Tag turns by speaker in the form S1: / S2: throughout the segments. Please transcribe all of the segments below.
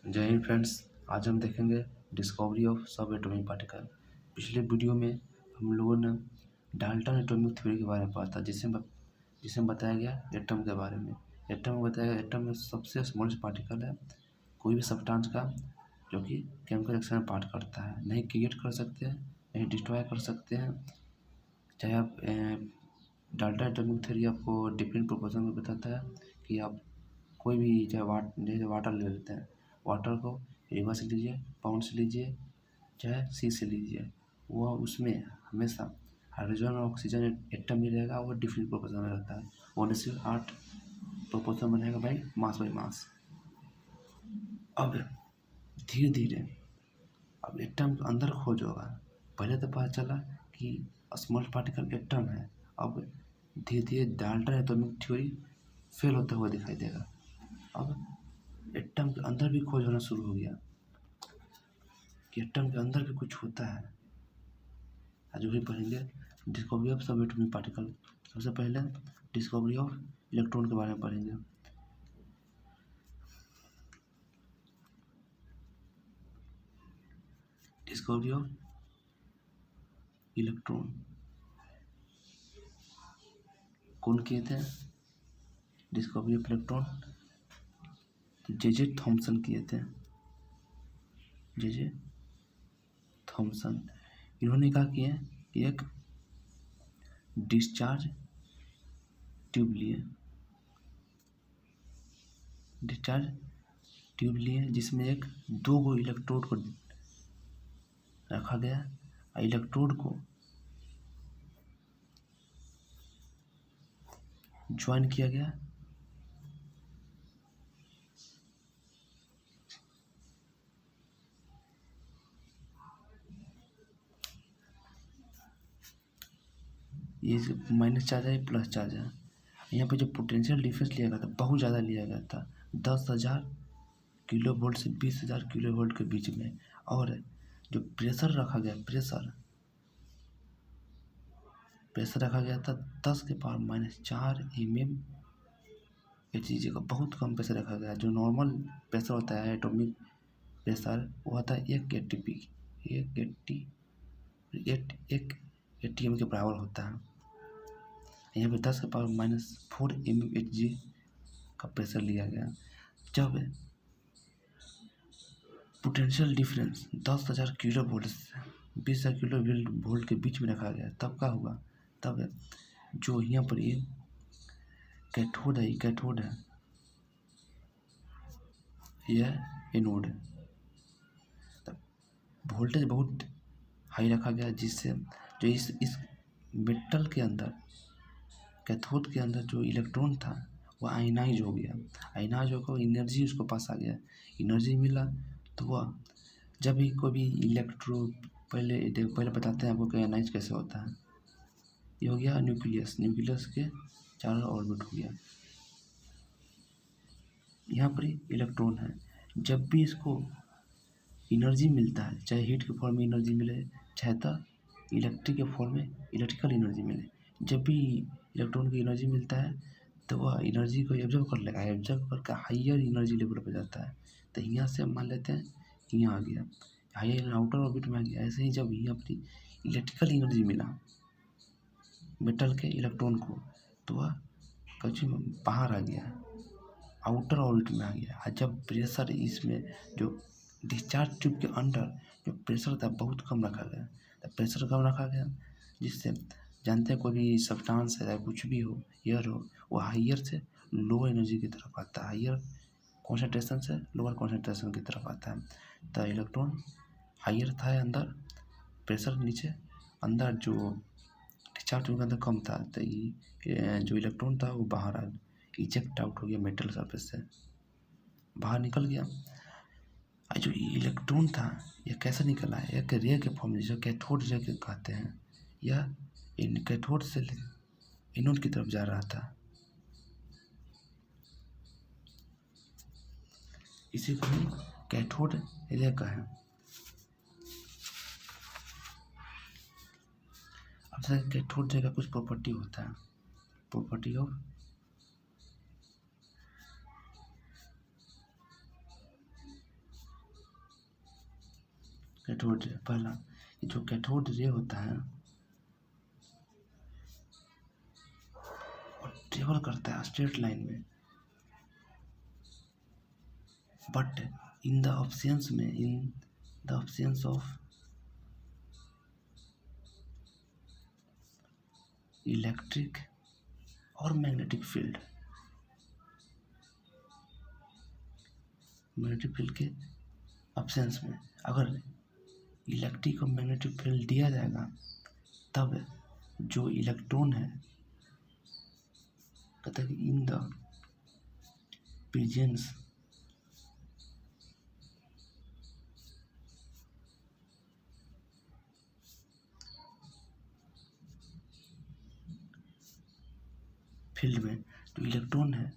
S1: जय हिंद फ्रेंड्स। आज हम देखेंगे डिस्कवरी ऑफ सब एटॉमिक पार्टिकल। पिछले वीडियो में हम लोगों ने डाल्टन एटॉमिक थ्योरी के बारे में पढ़ा था, जिसमें बताया गया एटम के बारे में। एटम में बताया गया एटम में सबसे स्मॉलेस्ट पार्टिकल है कोई भी सब्सटेंस का जो कि केमिकल रिएक्शन में पार्ट करता है। नहीं क्रिएट कर सकते हैं, नहीं डिस्ट्रॉय कर सकते हैं। चाहे आप डाल्टन एटॉमिक थ्योरी आपको डिफरेंट प्रोपोर्शन में बताता है कि आप कोई भी जैसे वाटर ले लेते हैं, वाटर को रिवर से लीजिए, पाउंड से लीजिए, चाहे सी से लीजिए, वह उसमें हमेशा हाइड्रोजन और ऑक्सीजन एटम भी रहेगा। वो डिफरेंट प्रोपोर्शन में रहता है। 1:8 प्रोपोर्शन बनेगा बाई मास। अब धीरे धीरे अब एटम के अंदर खोज होगा। पहले तो पता चला कि स्मॉल पार्टिकल एटम है। अब धीरे धीरे डाल्टन एटॉमिक थ्योरी फेल होता हुआ दिखाई देगा। अब एटम के अंदर भी खोज होना शुरू हो गया कि एटम के अंदर भी कुछ होता है। आज वही पढ़ेंगे डिस्कवरी ऑफ सब एटॉमिक पार्टिकल। सबसे पहले डिस्कवरी ऑफ इलेक्ट्रॉन के बारे में पढ़ेंगे। डिस्कवरी ऑफ इलेक्ट्रॉन कौन किए थे? Discovery of electron J Thomson किए थे। जे थॉमसन इन्होंने क्या किया कि एक डिस्चार्ज ट्यूब लिए जिसमें एक 2 गो इलेक्ट्रोड को रखा गया। इलेक्ट्रोड को ज्वाइन किया गया। ये माइनस चार्ज है, प्लस चार्ज है। यहाँ पे जो पोटेंशियल डिफरेंस लिया गया था बहुत ज़्यादा लिया गया था, 10,000 किलो वोल्ट से 20,000 किलो वोल्ट के बीच में। और जो प्रेशर रखा गया था 10⁻⁴ mm Hg का। बहुत कम प्रेशर रखा गया। जो नॉर्मल प्रेशर होता है एटॉमिक प्रेशर वो होता है 1 ATP, 1 ATM के बराबर होता है। यहाँ पे 10⁻⁴ mm Hg का प्रेशर लिया गया। जब पोटेंशियल डिफरेंस 10,000 किलो वोल्ट से 20,000 किलो वोल्ट के बीच में रखा गया, तब क्या हुआ? तब जो यहाँ पर ये कैथोड है, यह एनोड है। तब वोल्टेज बहुत हाई रखा गया, जिससे जो इस मेटल के अंदर कैथोड के अंदर जो इलेक्ट्रॉन था वो आयनाइज हो गया। आयनाइज होकर एनर्जी उसको पास आ गया। एनर्जी मिला तो वह जब भी कोई भी पहले बताते हैं आपको कि आयनाइज कैसे होता है। ये हो गया न्यूक्लियस के चारों ऑर्बिट हो गया। यहाँ पर इलेक्ट्रॉन है। जब भी इसको एनर्जी मिलता है, चाहे हीट के फॉर्म में एनर्जी मिले, चाहे तो इलेक्ट्रिकल एनर्जी मिले, जब भी इलेक्ट्रॉन को एनर्जी मिलता है तो वह एनर्जी को एब्जॉर्ब कर लेगा। एब्जॉर्ब करके हाइयर एनर्जी लेवल पर जाता है। तो यहाँ से मान लेते हैं यहाँ आ गया, हाइयर आउटर ऑर्बिट में आ गया। ऐसे ही जब यहाँ पर इलेक्ट्रिकल एनर्जी मिला मेटल के इलेक्ट्रॉन को, तो वह कुछ बाहर आ गया, आउटर ऑर्बिट में आ गया। और जब प्रेशर इसमें जो डिस्चार्ज ट्यूब के अंदर जो प्रेशर था बहुत कम रखा गया, तो प्रेशर कम रखा गया जिससे जानते हैं कोई भी सब्सटेंस है, कुछ भी हो, एयर हो, वो हाइयर से लो एनर्जी की तरफ आता है, हाइयर कॉन्सेंट्रेशन से लोअर कॉन्सेंट्रेशन की तरफ आता है। तो इलेक्ट्रॉन हाइयर था अंदर, प्रेशर नीचे, अंदर जो डिस्चार्ज ट्यूब के अंदर कम था, तो ये जो इलेक्ट्रॉन था वो बाहर इजेक्ट आउट हो गया, मेटल सरफेस से बाहर निकल गया। और जो इलेक्ट्रॉन था यह कैसे निकला है? एक रे के फॉर्म में, जिसे कैथोड रे के कहते हैं। यह इन कैथोड से एनोड की तरफ जा रहा था। इसी को हम कैथोड रे कहें। अब कैथोड रे का कुछ प्रॉपर्टी होता है। प्रॉपर्टी ऑफ कैथोड रे, पहला ये जो कैथोड रे होता है वो ट्रेवल करता है स्ट्रेट लाइन में, but in the absence of electric और मैग्नेटिक फील्ड, मैग्नेटिक फील्ड के ऑब्सेंस में अगर इलेक्ट्रिक और मैग्नेटिक फील्ड दिया जाएगा तब जो इलेक्ट्रॉन है कहता है कि इन द प्रेजेंस फील्ड में जो इलेक्ट्रॉन है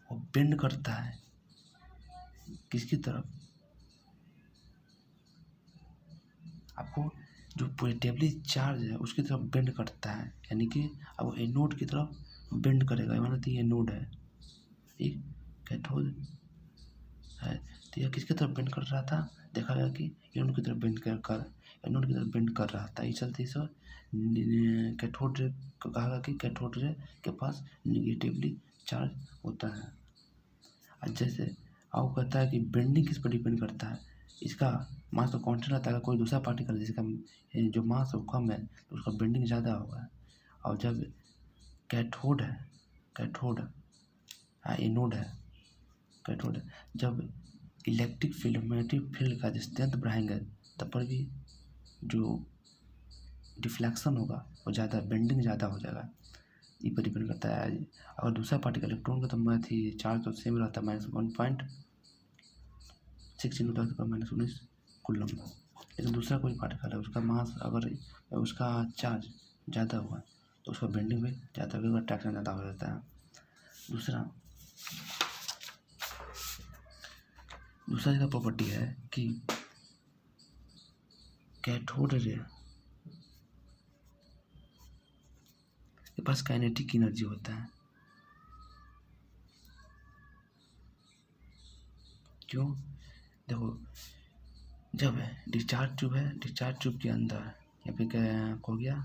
S1: वो बेंड करता है किसकी तरफ, आपको जो पॉजिटिवली चार्ज है उसकी तरफ बेंड करता है, यानी कि अब एनोड की तरफ बेंड करेगा, मतलब ये एनोड है, एक कैथोड है, तो यह किसकी तरफ बेंड कर रहा था, देखा गया कि एनोड की तरफ बेंड एनोड की तरफ बेंड कर रहा था। इस चलते इसे कैथोड रे को कहा गया कि कैथोड रे के पास निगेटिवली चार्ज होता है। और जैसे आपको कहता है कि बेंडिंग किस पर डिपेंड करता है, इसका मास तो कांस्टेंट रहता है, कोई दूसरा पार्टिकल जिसका जो मास वो कम है तो उसका बेंडिंग ज़्यादा होगा। और जब कैथोड एनोड है, कैथोड जब इलेक्ट्रिक फील्ड मैग्नेटिक फील्ड का जो स्ट्रेंथ बढ़ाएंगे तब पर भी जो डिफ्लेक्शन होगा वो ज़्यादा, बेंडिंग ज़्यादा हो जाएगा, इस पर डिपेंड करता है। अगर दूसरा पार्टिकल इलेक्ट्रॉन का तो चार्ज तो सेम रहता है -1.6×10⁻19 कूलम, लेकिन दूसरा कोई पार्टिकल है उसका मास अगर उसका चार्ज ज़्यादा हुआ तो उसका बेंडिंग भी ज़्यादा होगा, अट्रैक्शन ज़्यादा हो जाता है। दूसरा जगह प्रॉपर्टी है कि कैथोड रे के पास काइनेटिक एनर्जी होता है। क्यों, देखो जब डिस्चार्ज ट्यूब के अंदर यहाँ पे क्या हो गया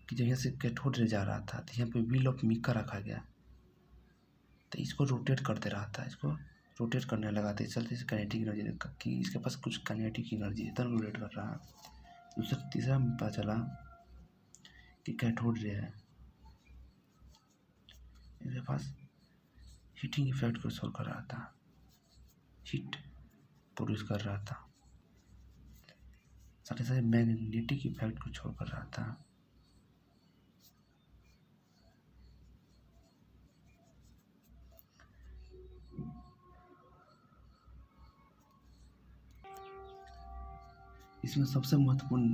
S1: कि जब यहाँ से कैथोड रे जा रहा था तो यहाँ पे व्हील ऑफ मीका रखा गया, तो इसको रोटेट करते रहा था, इसको रोटेट करने लगा था, इस चलते इसे काइनेटिक एनर्जी कि इसके पास कुछ काइनेटिक एनर्जी है तब रोटेट कर रहा है। तीसरा में पता चला कि कैथोड रे है, इसके पास हीटिंग इफेक्ट को सॉल्व कर रहा था, हीट प्रोड्यूस कर रहा था, साथ ही साथ मैग्नेटिक इफेक्ट को छोड़ कर रहा था। इसमें सबसे महत्वपूर्ण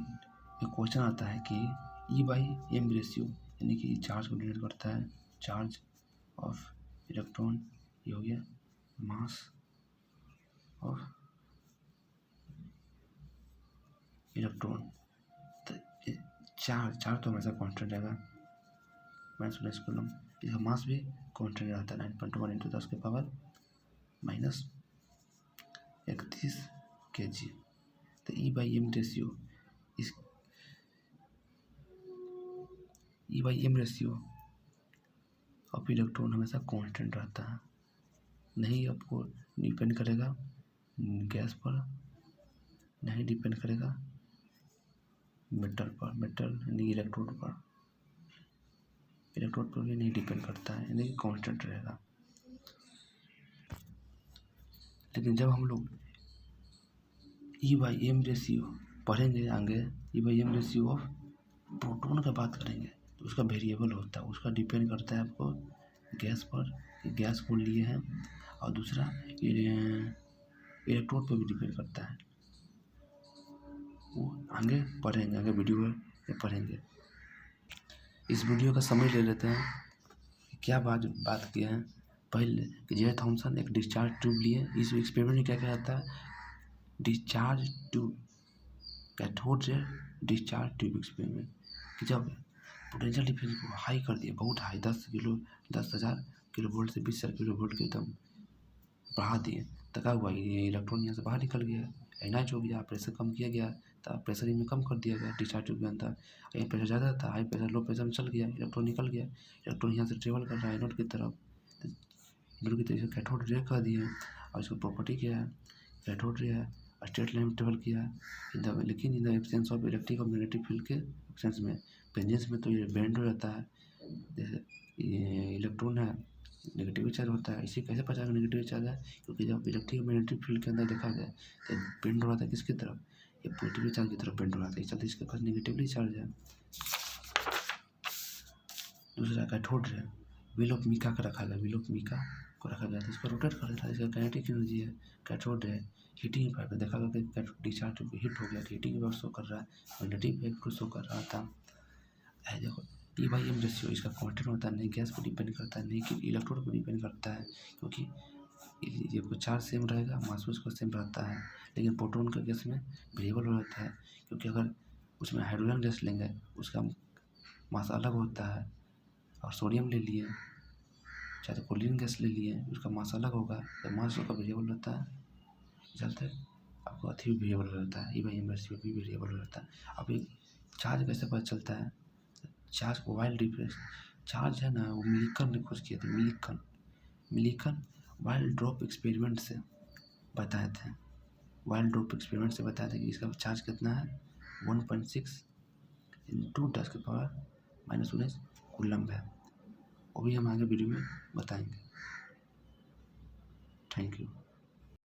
S1: एक क्वेश्चन आता है कि E/m रेशियो, यानी कि चार्ज को डिनोट करता है, चार्ज ऑफ इलेक्ट्रॉन, ये हो गया मास ऑफ इलेक्ट्रॉन, तो चार्ज तो हमेशा कांस्टेंट रहेगा -19 कूलम, इसका मास भी कांस्टेंट रहता है 9.1 × 10⁻31 kg। तो E/m रेशियो ऑफ इलेक्ट्रॉन हमेशा कांस्टेंट रहता है, नहीं आपको डिपेंड करेगा गैस पर, नहीं डिपेंड करेगा मेटल यानी इलेक्ट्रोड पर भी नहीं डिपेंड करता है, यानी कांस्टेंट रहेगा। लेकिन जब हम लोग E/m रेशियो पढ़ेंगे आगे, E/m रेशियो ऑफ प्रोटॉन का बात करेंगे तो उसका वेरिएबल होता है, उसका डिपेंड करता है आपको गैस पर कि गैस को लिए हैं, और दूसरा इलेक्ट्रोड पर भी डिपेंड करता है, वो आगे पढ़ेंगे, आगे वीडियो में पढ़ेंगे। इस वीडियो का समझ ले लेते हैं कि क्या बात किए हैं। पहले कि जे थॉमसन एक डिस्चार्ज ट्यूब लिए, इस एक्सपेरिमेंट में क्या कहता है, discharge tube, cathode ray discharge tube experiment, कि जब पोटेंशियल डिफरेंस को हाई कर दिया, बहुत हाई 10,000 kV से 20,000 kV के एकदम बढ़ा दिए, तो क्या हुआ, ये इलेक्ट्रॉन यहाँ से बाहर निकल गया, आयनाइज हो गया, प्रेशर कम किया गया, तो प्रेशर इनमें कम कर दिया गया डिस्चार्ज ट्यूब के अंदर। कहीं प्रेशर ज़्यादा था, हाई प्रेशर लो प्रेशर में चल गया, इलेक्ट्रॉन निकल गया, इलेक्ट्रॉन यहाँ से ट्रेवल कर रहा है एनोड की तरफ, तो एनोड की तरफ से कैथोड रे कह दिए। और इसकी प्रॉपर्टी क्या है, कैथोड रे है, स्ट्रेट लाइन में ट्रेवल किया है, लेकिन in the absence of electric और मैग्नेटिक फील्ड के एब्सेंस में, प्रेजेंस में तो ये बेंड हो जाता है। जैसे ये इलेक्ट्रॉन है, नेगेटिव चार्ज होता है, इसे कैसे पता चला नेगेटिव चार्ज है, क्योंकि जब इलेक्ट्रिक मैग्नेटिक फील्ड के अंदर देखा गया तो बेंड हो रहा था किसकी तरफ, ये पॉजिटिव चार्ज की तरफ बेंड हो रहा था, इस चलते इसके पास नेगेटिवली चार्ज है। दूसरा cathode ray, wheel of Mika का रखा गया, व्हील ऑफ मीका को रखा गया था, इसको रोटेट कर देता है, इसका काइनेटिक एनर्जी है। कैथोड रे हीटिंग इफेक्ट देखा गया कि डिस्चार्ज हिट हो गया, हीटिंग इफेक्ट शो कर रहा है, मैग्नेटिक इफेक्ट शो कर रहा था। देखो E/M रेशियो इसका कांस्टेंट होता है, नहीं गैस पर डिपेंड करता है, नहीं कि इलेक्ट्रॉन पर डिपेंड करता है, क्योंकि ये कोई चार्ज सेम रहेगा, मास उसका सेम रहता है, लेकिन प्रोटॉन का गैस में वेरिएबल हो जाता है, क्योंकि अगर उसमें हाइड्रोजन गैस लेंगे उसका मास अलग होता है, और सोडियम ले लिए चाहे तो क्लोरीन गैस ले लिए उसका मास अलग होगा, तो मास उसका वेरिएबल रहता है, चलते आपको अथी भी वेरिएबल रहता है, E/M रेशियो भी वेरिएबल रहता है। अब एक चार्ज कैसे पता चलता है, चार्ज को वाइल्ड डिफरेंस चार्ज है ना, वो मिलिकन ने खोज किए थे, मिलिकन वाइल्ड ड्रॉप एक्सपेरिमेंट से बताए थे, वाइल्ड ड्रॉप एक्सपेरिमेंट से बताया था कि इसका चार्ज कितना है, 1.6 इंटू 10⁻⁻19 कूलम्ब है। वो भी हम आगे वीडियो में बताएंगे। Thank you.